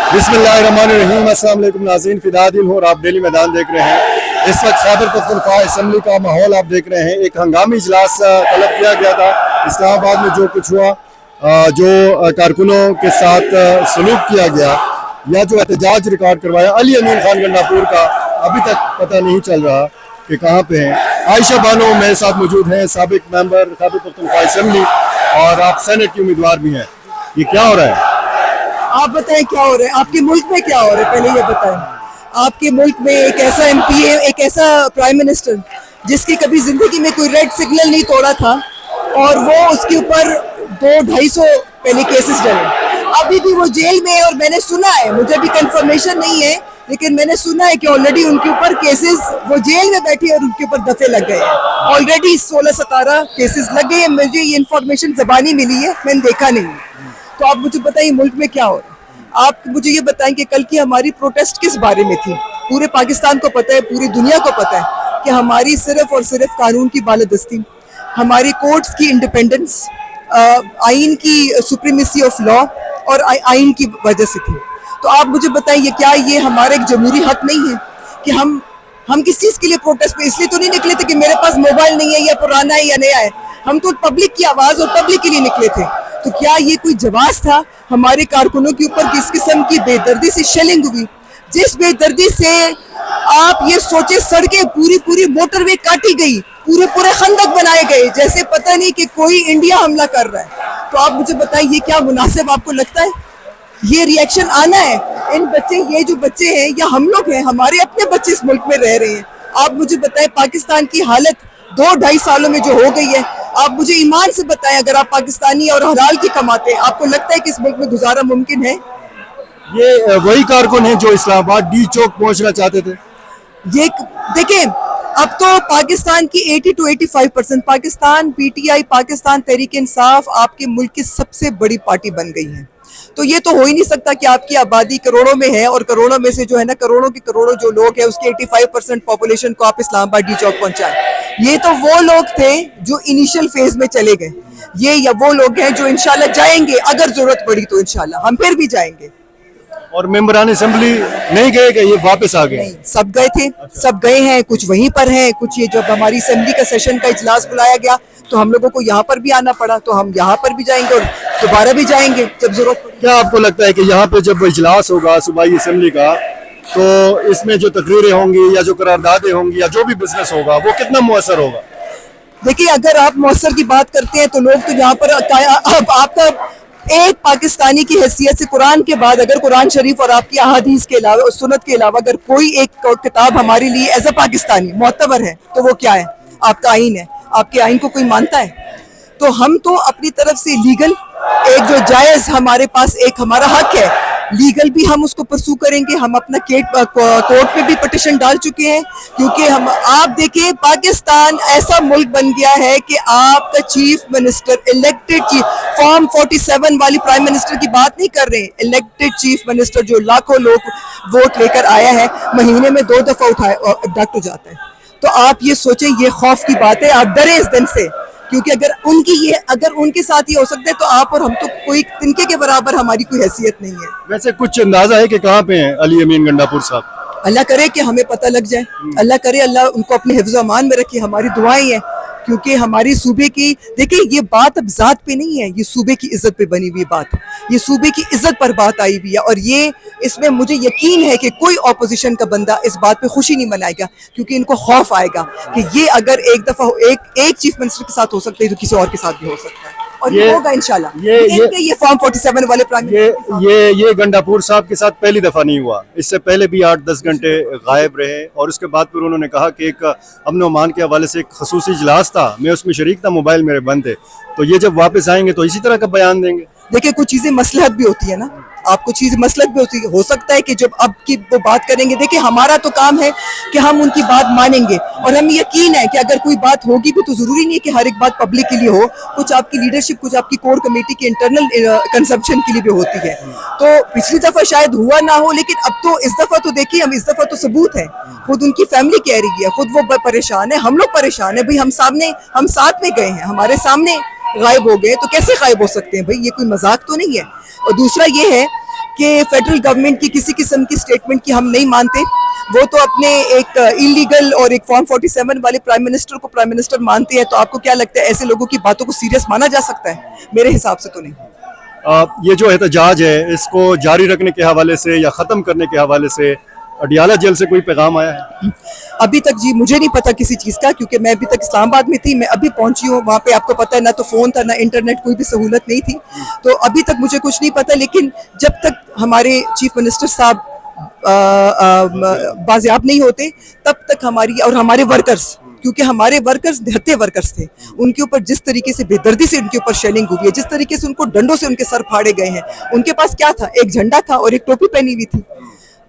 बिस्मिल्लाहिर्रहमानिर्रहीम। अस्सलाम वालेकुम नाज़रीन, फिदा दिल हूँ और आप डेली मैदान देख रहे हैं। इस वक्त खैबर पख्तूनख्वा असम्बली का माहौल आप देख रहे हैं। एक हंगामी इजलास तलब किया गया था इस्लामाबाद में। जो कुछ हुआ, जो कारकुनों के साथ सलूक किया गया या जो एहतजाज रिकॉर्ड करवाया अली अमीन खान गंडापुर का, अभी तक पता नहीं चल रहा कि कहाँ पे हैं। आयशा बानो मेरे साथ मौजूद हैं, साबिक मेंबर खैबर पख्तूनख्वा असम्बली, और आप सेनेट की उम्मीदवार भी हैं। ये क्या हो रहा है? आप बताएं क्या हो रहा है आपके मुल्क में, क्या हो रहा है पहले ये बताएं। आपके मुल्क में एक ऐसा एमपी है, एक ऐसा प्राइम मिनिस्टर जिसकी कभी जिंदगी में कोई रेड सिग्नल नहीं तोड़ा था, और वो उसके ऊपर 200-250 पहले केसेस डले। अभी भी वो जेल में है, और मैंने सुना है, मुझे भी कंफर्मेशन नहीं है, लेकिन मैंने सुना है कि ऑलरेडी उनके ऊपर केसेस, वो जेल में बैठे और उनके ऊपर दफे लग गए हैं। ऑलरेडी 16-17 केसेस लग गए हैं। मुझे ये इन्फॉर्मेशन ज़बानी मिली है, मैंने देखा नहीं। तो आप मुझे बताइए मुल्क में क्या हो रहा है। आप मुझे ये बताएं कि कल की हमारी प्रोटेस्ट किस बारे में थी। पूरे पाकिस्तान को पता है, पूरी दुनिया को पता है कि हमारी सिर्फ और सिर्फ कानून की बालादस्ती, हमारी कोर्ट्स की इंडिपेंडेंस, आइन की सुप्रीमेसी ऑफ लॉ और आइन की वजह से थी। तो आप मुझे बताइए, क्या ये हमारा एक जमहूरी हक नहीं है कि हम किस चीज़ के लिए प्रोटेस्ट पे इसलिए तो नहीं निकले थे कि मेरे पास मोबाइल नहीं है या पुराना है या नया है। हम तो पब्लिक की आवाज़ और पब्लिक के लिए निकले थे। तो क्या ये कोई जवाब था हमारे कारकुनों के ऊपर किस किस्म की बेदर्दी से शेलिंग हुई, जिस बेदर्दी से आप ये सोचे सड़कें पूरी मोटरवे काटी गई, पूरे खंदक बनाए गए, जैसे पता नहीं कि कोई इंडिया हमला कर रहा है। तो आप मुझे बताइए, ये क्या मुनासिब आपको लगता है? ये रिएक्शन आना है? इन बच्चे, ये जो बच्चे हैं या हम लोग हैं, हमारे अपने बच्चे इस मुल्क में रह रहे हैं। आप मुझे बताएं पाकिस्तान की हालत 2-2.5 सालों में जो हो गई है, आप मुझे ईमान से बताएं, अगर आप पाकिस्तानी और हलाल की कमाते हैं, आपको लगता है कि इस मुल्क में गुजारा मुमकिन है? ये वही कारकुन हैं जो इस्लामाबाद डी चौक पहुंचना चाहते थे। ये देखें, अब तो पाकिस्तान की 80 to 85% पाकिस्तान पीटीआई, पाकिस्तान तहरीक इंसाफ आपके मुल्क की सबसे बड़ी पार्टी बन गई है। तो ये तो हो ही नहीं सकता कि आपकी आबादी करोड़ों में है, और करोड़ों में से जो है ना, करोड़ों के करोड़ों जो लोग हैं, उसके 85% पॉपुलेशन को आप इस्लामाबाद डी चौक पहुंचाएं। ये तो वो लोग थे जो इनिशियल फेज में चले गए। ये या वो लोग हैं जो इंशाल्लाह जाएंगे, अगर जरूरत पड़ी तो इंशाल्लाह हम फिर भी जाएंगे। और मेंबरान असेंबली नहीं गए कि ये वापस आ गए? नहीं, सब गए थे। सब गए हैं, कुछ वहीं पर हैं, कुछ ये जब हमारी असेंबली का सेशन का इजलास बुलाया गया तो हम लोगों को यहाँ पर भी आना पड़ा, तो हम यहाँ पर भी जाएंगे और दोबारा भी जाएंगे जब जरूरत पड़ी। क्या आपको लगता है कि यहाँ पे जब इजलास होगा सूबाई असेंबली का, तो इसमें जो तकरीरें होंगी या जो करारदादें होंगी या जो भी बिजनेस होगा, वो कितना मुअस्सर होगा? देखिए, अगर आप मुअस्सर की बात करते हैं तो लोग तो यहाँ पर आपका एक पाकिस्तानी की हैसियत से कुरान के बाद, अगर कुरान शरीफ और आपकी अहादीस के अलावा और सुन्नत के अलावा अगर कोई एक किताब हमारे लिए एज अ पाकिस्तानी मोतबर है तो वो क्या है? आपका आइन है। आपके आइन को कोई मानता है? तो हम तो अपनी तरफ से लीगल एक जो जायज़ हमारे पास एक हमारा हक है, लीगल भी हम उसको परसू करेंगे। हम अपना कोर्ट में भी पिटिशन डाल चुके हैं, क्योंकि हम, आप देखिए, पाकिस्तान ऐसा मुल्क बन गया है कि आपका chief minister elected chief, form 47 वाली प्राइम मिनिस्टर की बात नहीं कर रहे हैं, इलेक्टेड चीफ मिनिस्टर जो लाखों लोग वोट लेकर आया है, महीने में 2 दफा उठाए और अब्डक्ट हो जाता है। तो आप ये सोचें, ये खौफ की बात है। आप डरे इस दिन से, क्योंकि अगर उनके साथ ये हो सकता है तो आप और हम तो कोई तिनके के बराबर हमारी कोई हैसियत नहीं है। वैसे कुछ अंदाजा है कि कहाँ पे हैं अली अमीन गंडापुर साहब? अल्लाह करे कि हमें पता लग जाए। अल्लाह करे, अल्लाह उनको अपने हिफ्ज़ व अमान में रखे। हमारी दुआएं हैं, क्योंकि हमारी सूबे की, देखिए, ये बात अब ज़ात पे नहीं है, ये सूबे की इज्जत पे बनी हुई बात, ये सूबे की इज्जत पर बात आई हुई है। और ये, इसमें मुझे यकीन है कि कोई ऑपोजिशन का बंदा इस बात पे खुशी नहीं मनाएगा, क्योंकि इनको खौफ आएगा कि ये अगर एक दफ़ा एक चीफ मिनिस्टर के साथ हो सकता है तो किसी और के साथ भी हो सकता है, और ये होगा इंशाल्लाह। ये फॉर्म 47 वाले प्राइम ये गंडापुर साहब के साथ पहली दफा नहीं हुआ। इससे पहले भी 8-10 घंटे गायब रहे, और उसके बाद फिर उन्होंने कहा कि एक अमन व अमान के हवाले से एक खसूसी इजलास था, मैं उसमें शरीक था, मोबाइल मेरे बंद थे। तो ये जब वापस आएंगे तो इसी तरह का बयान देंगे। देखिए, कुछ चीज़ें मसलहत भी होती है ना, आपको चीज़ मसलहत भी होती है। हो सकता है कि जब अब की वो बात करेंगे, देखिए, हमारा तो काम है कि हम उनकी बात मानेंगे, और हमें यकीन है कि अगर कोई बात होगी भी तो ज़रूरी नहीं है कि हर एक बात पब्लिक के लिए हो। कुछ आपकी लीडरशिप, कुछ आपकी कोर कमेटी के इंटरनल कंजम्पशन के लिए भी होती है। तो पिछली दफ़ा शायद हुआ ना हो, लेकिन अब तो इस दफ़ा तो देखिए, हम इस दफ़ा तो सबूत है, खुद उनकी फैमिली कह रही है, खुद वो परेशान है, हम लोग परेशान है। भाई, हम साथ में गए हैं, हमारे सामने गायब हो गए, तो कैसे गायब हो सकते हैं भाई? ये कोई मजाक तो नहीं है। और दूसरा ये है کہ فیڈرل گورنمنٹ کی کسی قسم کی اسٹیٹمنٹ کی ہم نہیں مانتے. وہ تو اپنے ایک انلیگل اور ایک فارم 47 والے پرائم منسٹر کو پرائم منسٹر مانتے ہیں. تو آپ کو کیا لگتا ہے ایسے لوگوں کی باتوں کو سیریس مانا جا سکتا ہے؟ میرے حساب سے تو نہیں. یہ جو احتجاج ہے اس کو جاری رکھنے کے حوالے سے یا ختم کرنے کے حوالے سے اڈیالہ جیل سے کوئی پیغام آیا ہے؟ ابھی تک جی مجھے نہیں پتا کسی چیز کا، کیونکہ میں ابھی تک اسلام آباد میں تھی. میں ابھی پہنچی ہوں وہاں پہ. آپ کو پتہ ہے نہ تو فون تھا نہ انٹرنیٹ، کوئی بھی سہولت نہیں تھی. تو ابھی تک مجھے کچھ نہیں پتا. لیکن جب تک ہمارے چیف منسٹر صاحب بازیاب نہیں ہوتے تب تک ہماری اور ہمارے ورکرز، کیونکہ ہمارے ورکرز نہتے ورکرز تھے، ان کے اوپر جس طریقے سے بے دردی سے ان کے اوپر شیلنگ ہوئی ہے، جس طریقے سے ان کو ڈنڈوں سے ان کے سر پھاڑے گئے ہیں. ان کے پاس کیا تھا؟ ایک جھنڈا تھا اور ایک ٹوپی پہنی ہوئی تھی.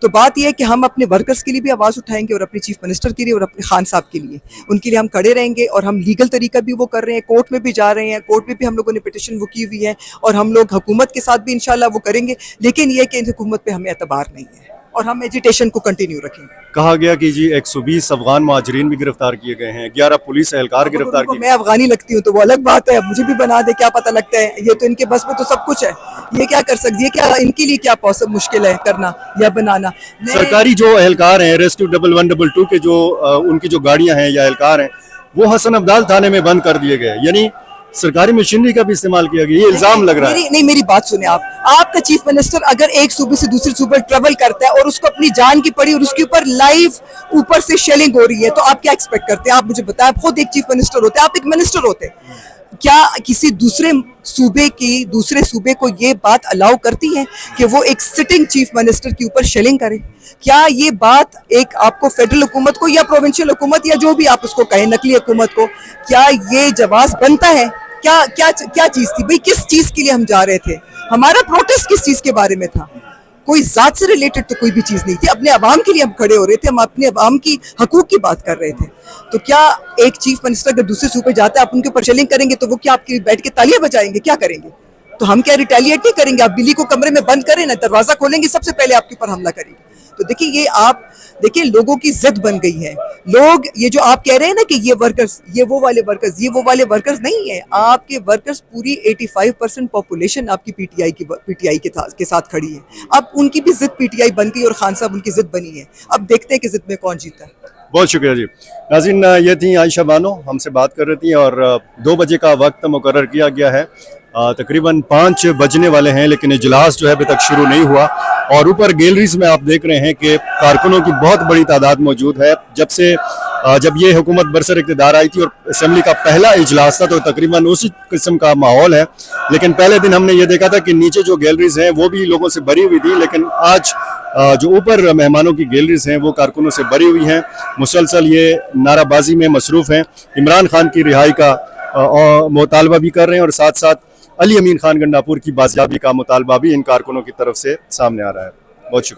تو بات یہ ہے کہ ہم اپنے ورکرز کے لیے بھی آواز اٹھائیں گے اور اپنے چیف منسٹر کے لیے اور اپنے خان صاحب کے لیے. ان کے لیے ہم کھڑے رہیں گے اور ہم لیگل طریقہ بھی وہ کر رہے ہیں. کورٹ میں بھی جا رہے ہیں. کورٹ میں بھی ہم لوگوں نے پٹیشن وہ کی ہوئی ہے اور ہم لوگ حکومت کے ساتھ بھی انشاءاللہ وہ کریں گے. لیکن یہ کہ حکومت پہ ہمیں اعتبار نہیں ہے اور ہم ایجیٹیشن کو کنٹینیو رکھیں گے. کہا گیا کہ جی 120 افغان مہاجرین بھی گرفتار کیے گئے ہیں، 11 پولیس اہلکار گرفتار کیے. میں افغانی لگتی ہوں تو وہ الگ بات ہے. مجھے بھی بنا دے، کیا پتہ لگتا ہے. یہ تو ان کے بس میں تو سب کچھ ہے. یہ کیا کر سکتی ہے؟ کیا ان کے لیے کیا مشکل ہے کرنا یا بنانا؟ سرکاری جو اہلکار ہیں ریسکیو 1122 کے جو ان کی جو گاڑیاں ہیں یا اہلکار ہیں وہ حسن عبدال تھانے میں بند کر دیے گئے، یعنی سرکاری مشینری کا بھی استعمال کیا گیا. یہ الزام لگ رہا ہے. نہیں میری بات سنیں آپ کا چیف منسٹر اگر ایک صوبے سے دوسرے صوبے ٹریول کرتا ہے اور اس کو اپنی جان کی پڑی اور اس کے اوپر لائیو اوپر سے شیلنگ ہو رہی ہے تو آپ کیا ایکسپیکٹ کرتے ہیں؟ آپ مجھے بتائیں. آپ خود ایک چیف منسٹر ہوتے ہیں، آپ ایک منسٹر ہوتے ہیں. کیا کسی دوسرے صوبے کی دوسرے صوبے کو یہ بات الاؤ کرتی ہے کہ وہ ایک سٹنگ چیف منسٹر کے اوپر شیلنگ کرے؟ کیا یہ بات ایک آپ کو فیڈرل حکومت کو یا پروونشل حکومت یا جو بھی آپ اس کو کہیں نقلی حکومت کو، کیا یہ جواز بنتا ہے؟ کیا چیز تھی بھئی؟ کس چیز کے لیے ہم جا رہے تھے؟ ہمارا پروٹیسٹ کس چیز کے بارے میں تھا؟ کوئی ذات سے ریلیٹڈ تو کوئی بھی چیز نہیں تھی. اپنے عوام کے لیے ہم کھڑے ہو رہے تھے. ہم اپنے عوام کی حقوق کی بات کر رہے تھے. تو کیا ایک چیف منسٹر اگر دوسرے صوبے جاتا ہے آپ ان کے اوپر شیلنگ کریں گے تو وہ کیا آپ کے بیٹھ کے تالیاں بجائیں گے؟ کیا کریں گے؟ تو ہم کیا ریٹیلیٹ نہیں کریں گے؟ آپ بلی کو کمرے میں بند کریں نا، دروازہ کھولیں گے سب سے پہلے آپ کے اوپر حملہ کریں گے. تو دیکھیں یہ آپ دیکھیں لوگوں کی ضد بن گئی ہے. لوگ یہ جو آپ کہہ رہے ہیں نا کہ یہ ورکرز، یہ وہ والے ورکرز نہیں ہیں. آپ کے ورکرز پوری 85% پاپولیشن آپ کی پی ٹی آئی کے ساتھ کھڑی ہے. اب ان کی بھی ضد پی ٹی آئی بن گئی اور خان صاحب ان کی ضد بنی ہے. اب دیکھتے ہیں کہ ضد میں کون جیتا ہے. بہت شکریہ جی. ناظرین یہ تھیں عائشہ بانو ہم سے بات کر رہی تھیں اور 2 بجے کا وقت مقرر کیا گیا ہے. تقریباً 5 بجنے والے ہیں لیکن اجلاس جو ہے ابھی تک شروع نہیں ہوا. اور اوپر گیلریز میں آپ دیکھ رہے ہیں کہ کارکنوں کی بہت بڑی تعداد موجود ہے. جب یہ حکومت برسر اقتدار آئی تھی اور اسمبلی کا پہلا اجلاس تھا تو تقریباً اسی قسم کا ماحول ہے. لیکن پہلے دن ہم نے یہ دیکھا تھا کہ نیچے جو گیلریز ہیں وہ بھی لوگوں سے بھری ہوئی تھی، لیکن آج جو اوپر مہمانوں کی گیلریز ہیں وہ کارکنوں سے بھری ہوئی ہیں. مسلسل یہ نعرہ بازی میں مصروف ہیں. عمران خان کی رہائی کا مطالبہ بھی کر رہے ہیں اور ساتھ ساتھ علی امین خان گنڈاپور کی بازیابی کا مطالبہ بھی ان کارکنوں کی طرف سے سامنے آ رہا ہے. بہت شکریہ.